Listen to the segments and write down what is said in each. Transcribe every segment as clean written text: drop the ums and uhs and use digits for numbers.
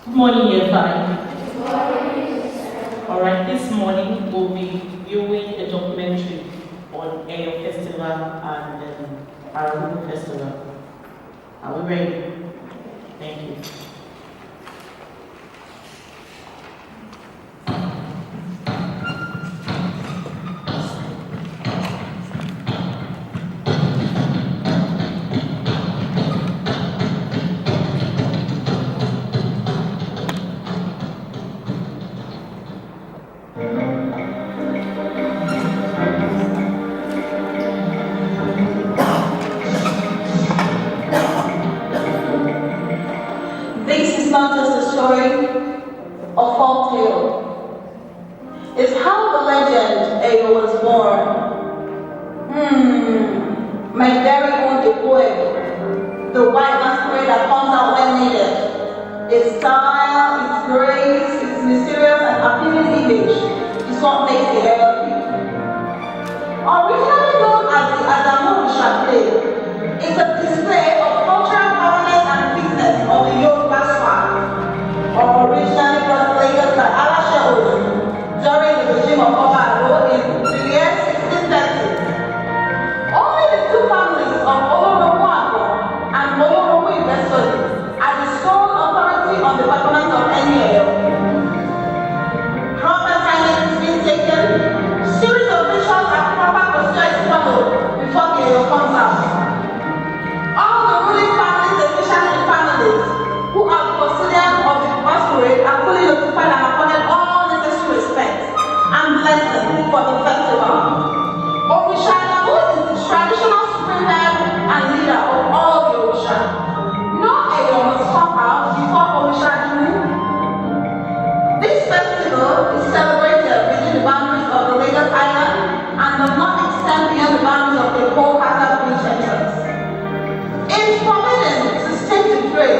Good morning, year 5. Alright, this morning we'll be viewing a documentary on Eyo Festival and Argungu Festival. Are we ready? Thank you. This is not just a story or folk tale. It's how the legend Eyo was born. My very own Eyo, the white masquerade that comes out when needed. Its style, its grace, its mysterious and appealing image is what makes the Eyo peak. Originally known as the Adamu play, it's a display of cultural powerless and fitness of the Yoruba swag, originally brought to Lagos by Alashe Odu during the regime of Oba Aro in the year 1630. Only the two families of Olorowo and Olorowo investors are the sole authority on the performance of any Eyo. Proper timing is being taken, series of rituals and proper procedure is followed before the Eyo comes out. All the ruling families, especially the families who are the custodians of the masquerade, are fully notified and accorded all necessary respect and blessing for the festival. Orisha Adamu is the traditional supreme head and leader of all the Orisha. No Eyo must come out before Orisha Adamu. This festival is celebrated within the boundaries of the Lagos Island and does not extend beyond the boundaries of the whole Casa Beach entrance. It's forbidden to stay to pray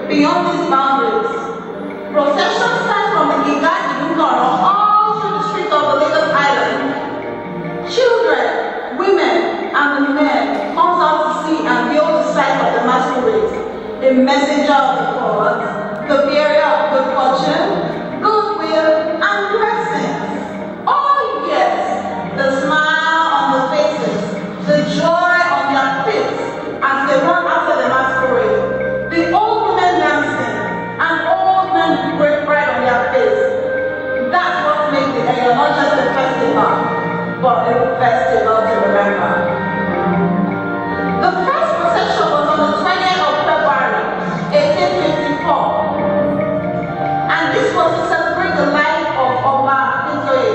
beyond these boundaries. Processions start from the Igadi Ngoro all through the streets of the Lagos Island. Children, women, and the men comes out to see and behold the sight of the masquerade, the messenger of the gods, the bearer of good fortune, goodwill, and blessings. All you get, the smile on the faces, the joy on their faces as they run after the masquerade, the old women dancing, and old men with great pride on their face. That's what makes the Eyo not just a festival, but a festival to remember. The first procession was on the 20th of February, 1854. And this was to celebrate the life of Oba Akintoye.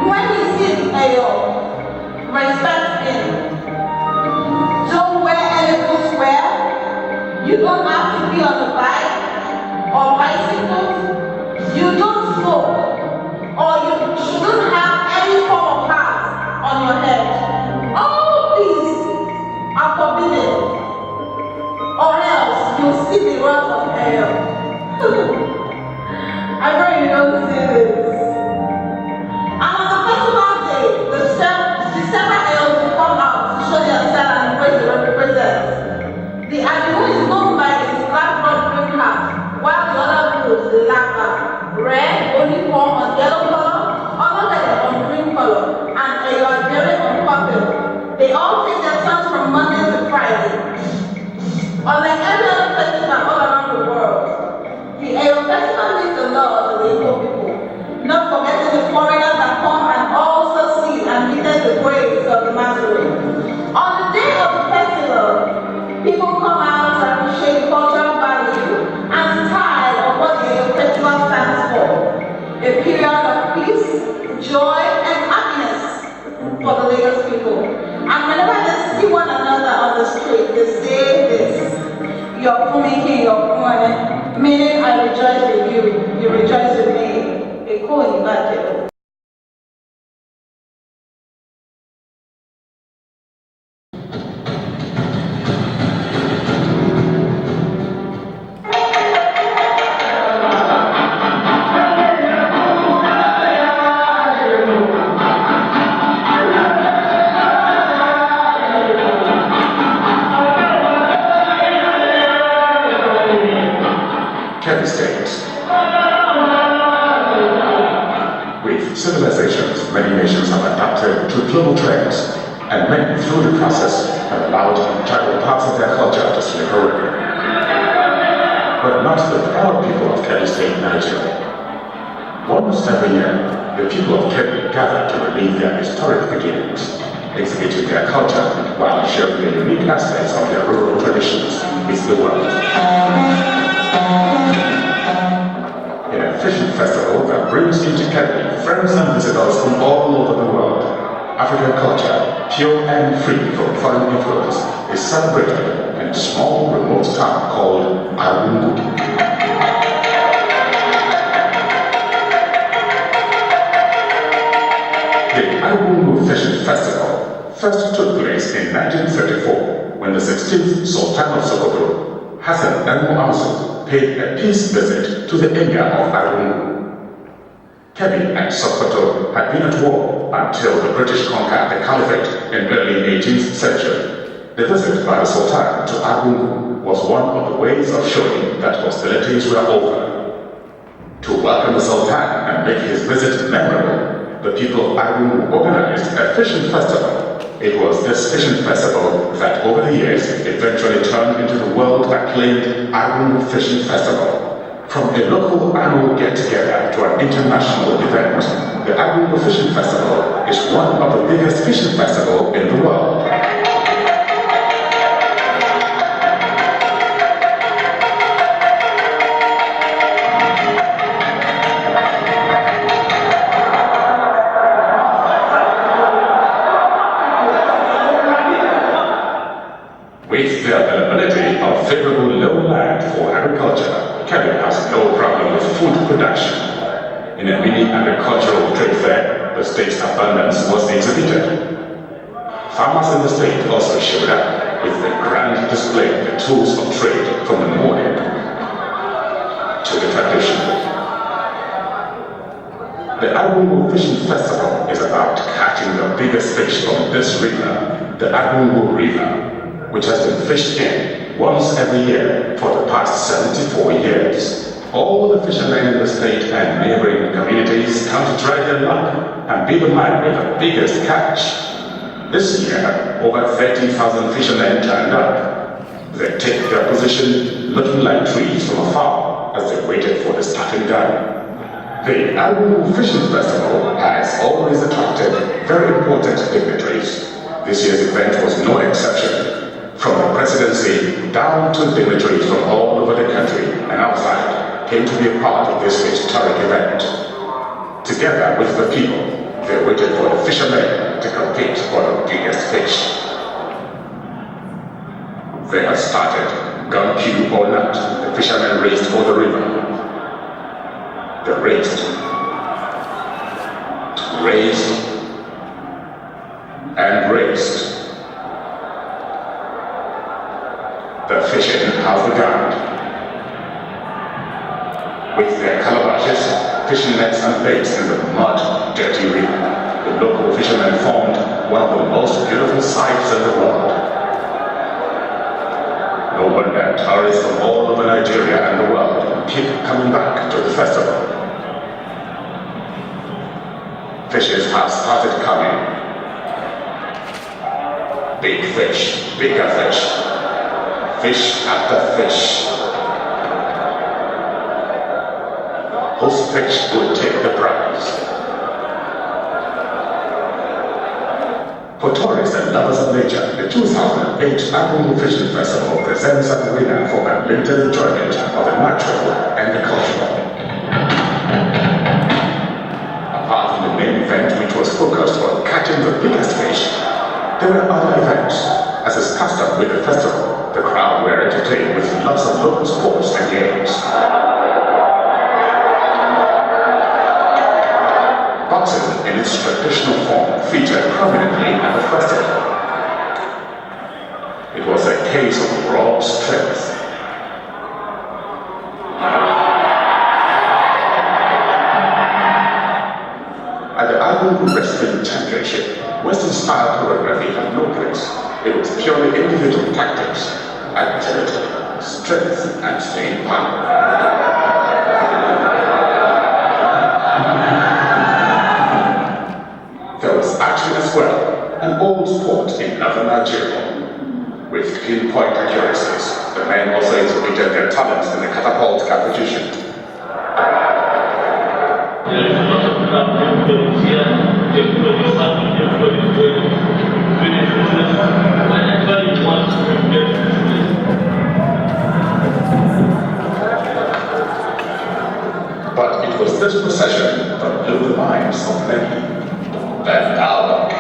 When he sees Eyo, respect him. Don't wear any footwear. You don't have to be on a bike or bicycle. You don't smoke. Or you shouldn't have any form of hat on your head. All these are forbidden. Or else you'll see the wrath of Eyo. I know you don't see this. And on the festival day, the civilizations, many nations have adapted to global trends, and many, through the process, have allowed tribal parts of their culture to slip away. But not the proud people of Kebbi State, Nigeria. Almost every year, the people of Kebbi gather to relive their historic beginnings, exhibiting their culture while sharing the unique aspects of their rural traditions with the world. In a fishing festival that brings into Kebbi friends and visitors from all over the world, African culture, pure and free from foreign influence, is celebrated in a small remote town called Argungu. The Argungu Fishing Festival first took place in 1934 when the 16th Sultan of Sokoto, Hassan al-Mu'azzam, paid a peace visit to the Emir of Argungu. Kebbi and Sokoto had been at war until the British conquered the Caliphate in early 18th century. The visit by the Sultan to Argungu was one of the ways of showing that hostilities were over. To welcome the Sultan and make his visit memorable, the people of Argungu organized a fishing festival. It was this fishing festival that over the years eventually turned into the world-acclaimed Argungu Fishing Festival. From a local annual get-together to an international event, the Argungu Fishing Festival is one of the biggest fishing festivals in the world. With the availability of favorable lowland for agriculture, Kebbi has no problem with food production. In a mini agricultural trade fair, the state's abundance was exhibited. Farmers in the state also showed up with a grand display of the tools of trade from the morning to the tradition. The Argungu Fishing Festival is about catching the biggest fish from this river, the Argungu River, which has been fished in once every year for the past 74 years. All the fishermen in the state and neighboring communities come to try their luck and be the man with the biggest catch. This year, over 30,000 fishermen turned up. They take their position looking like trees from afar as they waited for the starting gun. The Argungu Fishing Festival has always attracted very important dignitaries. This year's event was no exception. From the presidency down to dignitaries from all over the country and outside came to be a part of this historic event. Together with the people, they waited for the fishermen to compete for the biggest fish. They had started, gun cue or not, the fishermen raced for the river. They raced, and raced. The fishing has begun. With their calabashes, fishing nets and baits in the mud, dirty river, the local fishermen formed one of the most beautiful sights in the world. No wonder tourists from all over Nigeria and the world keep coming back to the festival. Fishes have started coming. Big fish, bigger fish. Fish after fish. Whose fish will take the prize? For tourists and lovers of nature, the 2008 Argungu Fishing Festival presents a winner for unlimited enjoyment of the natural and the cultural. Apart from the main event, which was focused on catching the biggest fish, there were other events. As is custom with the festival, the crowd were entertained with lots of local sports and games. Boxing in its traditional form featured prominently at the festival. It was a case of raw strength. At the Argungu Wrestling Championship, Western-style choreography had no place. It was purely individual tactics, agility, strength, and staying power. an old sport in northern Nigeria. With pinpoint accuracies, the men also exhibited their talents in the catapult competition. But it was this procession that blew the minds of many. That album.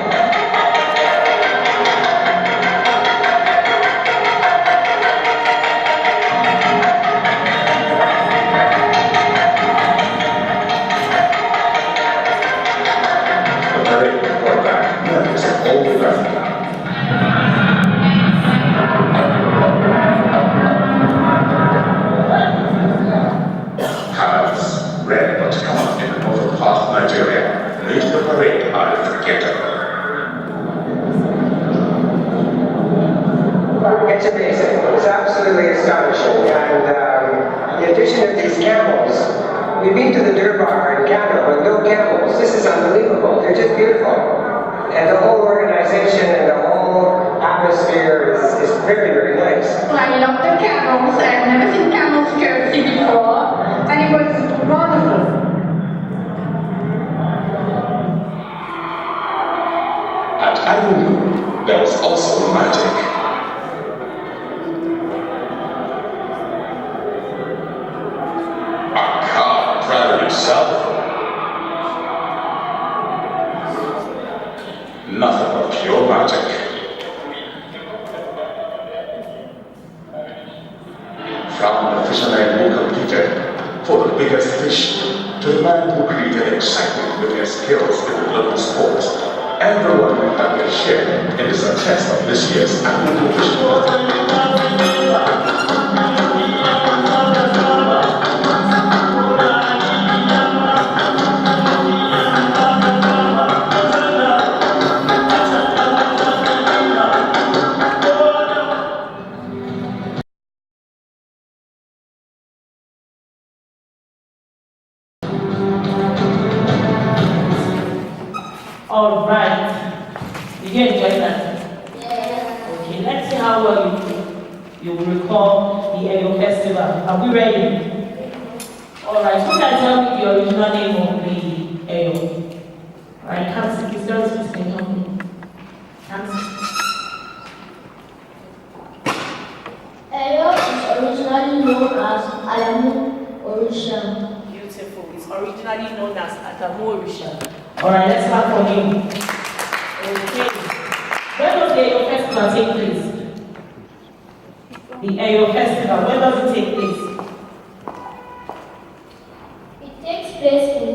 It's amazing. It's absolutely astonishing. And the addition of these camels, we've been to the Durbar in Canada, but no camels. This is unbelievable. They're just beautiful. And the whole organization and the whole atmosphere is very, very nice. I love the camels. I've never seen camels courtesy before, and it was wonderful. At Argungu, there was also magic. A car driving itself. Nothing but pure magic. From the fisherman who competed for the biggest fish to the man who created excitement with his skills in the local sport, everyone had their share in the success of this year's Argungu Festivals. All right. Did you enjoy that? Yeah. Okay, let's see how well you will recall the Eyo Festival. Are we ready? All right, who can tell me the original name of the Eyo? All right, Kamsi, is there a specific company? Kamsi? Eyo is originally known as Alamu Orisha. Beautiful. It's originally known as Adamu Orisha. All right, let's clap for him. Okay. When does the Eyo Festival take place? The Eyo Festival, when does it take place? It takes place in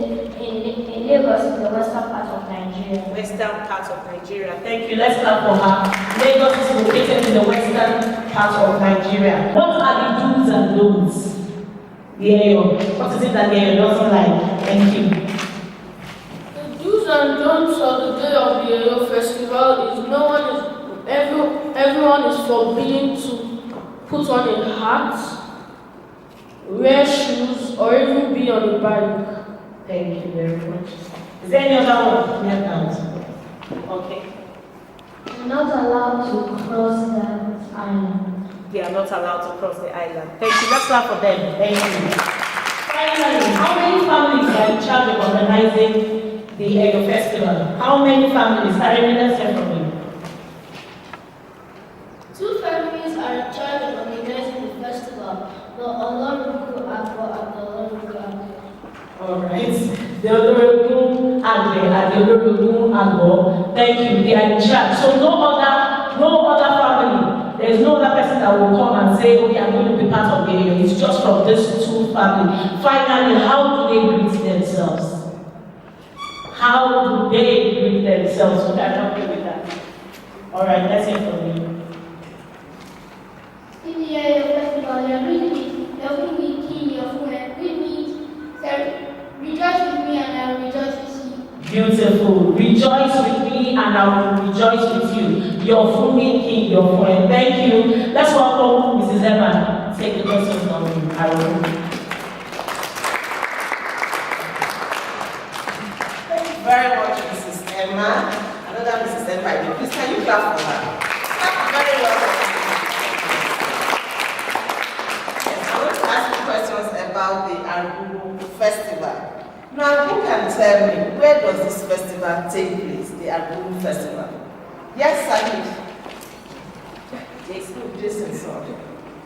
Lagos, in the western part of Nigeria. Western part of Nigeria. Thank you. Let's clap for her. Lagos is located in the western part of Nigeria. What are the do's and don'ts? The Eyo. What is it that the Eyo doesn't like? Thank you. The do's and don'ts of the day of the Eyo Festival is everyone is forbidden to put on a hat, wear shoes, or even be on a bike. Thank you very much. Is there any other one? Okay. You're not allowed to cross that island. They are not allowed to cross the island. Thank you. Let's clap for them. Thank you. Finally, how many families are in charge of organizing the Eyo Festival? How many families? I remember let's hear from you. 2 families are in charge of organizing the festival, the Olorugu Agbo and the Olorugu Agbo. All right. The Olorugu Agbe and the Olorugu Agbo. Thank you. They are in charge. So no other family. There is no other person that will come and say, okay, I'm going to be part of the Eyo. It's just from these 2 families. Finally, how do they greet themselves? How do they greet themselves? We can help you with that. All right, let's hear from you. In the Eyo Festival, you're with me, your king, your friend, with me. So rejoice with me and I will rejoice with you. Beautiful. Rejoice with me and I will rejoice with you. Your Fumi King, your friend. Thank you. Let's welcome Mrs. Emma. Take the questions on Argungu. Thank you very much, Mrs. Emma. Another Mrs. attend my day. Please, can you clap for her? Very well. Yes, I want to ask you questions about the Argungu Festival. Now, who can tell me, where does this festival take place, the Argungu Festival? Yes, Sahid. Yes, Jason, sorry.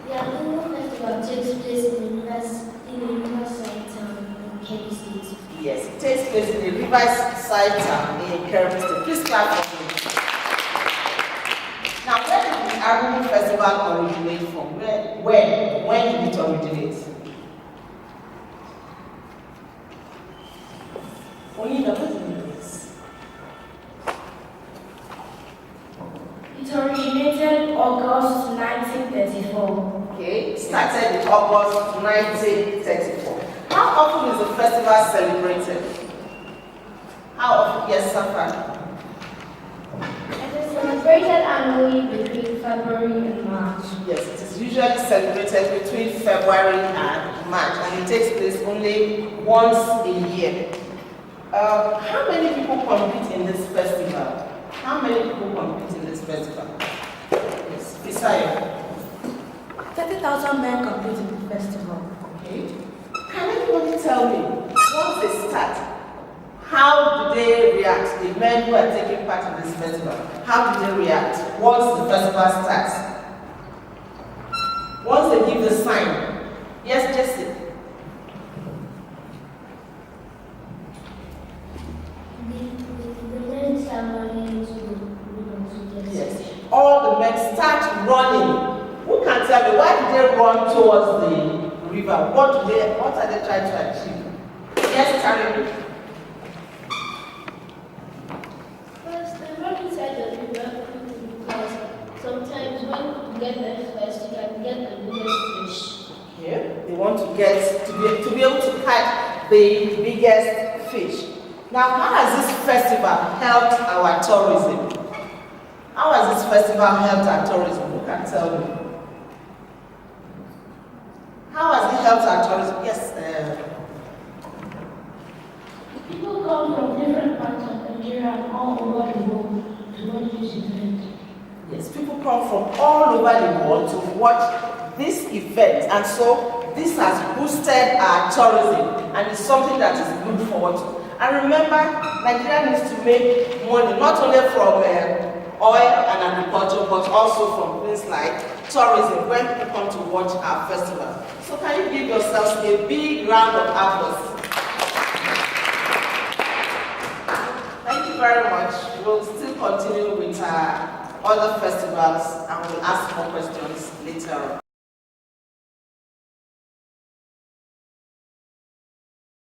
The Argungu Festival takes place in a riverside town in Kebbi State. Yes, it takes place in the riverside town in Kebbi State. Please clap for me. Now, where did the Argungu Festival originate from? When did it originate? Only the place. It originated August 1934. Okay, it started in August 1934. How often is the festival celebrated? How often? Yes, Safan. It is celebrated annually between February and March. Yes, it is usually celebrated between February and March, and it takes place only once a year. How many people compete in this festival? How many people compete in this festival? Yes, Isaiah. 30,000 men compete in the festival. Okay. Can anybody tell me, once they start, how do they react? The men who are taking part in this festival, how do they react once the festival starts? Once they give the sign. Yes, Jesse. The men start running into the river. Yes. All the men start running. Who can tell me why did they run towards the river? What are they trying to achieve? Yes, Karen. First, they run inside the river because sometimes when you get there first, you can get the biggest fish. Okay. They want to get to be able to catch the biggest fish. Now, how has this festival helped our tourism? How has this festival helped our tourism? Who can tell me? How has it helped our tourism? Yes. People come from different parts of Nigeria and all over the world to watch this event. Yes, people come from all over the world to watch this event, and so this has boosted our tourism, and it's something that is good forward to. And remember, Nigeria needs to make money not only from oil and agriculture, but also from things like tourism when people come to watch our festival. So can you give yourselves a big round of applause? Thank you very much. We'll still continue with our other festivals and we'll ask more questions later on.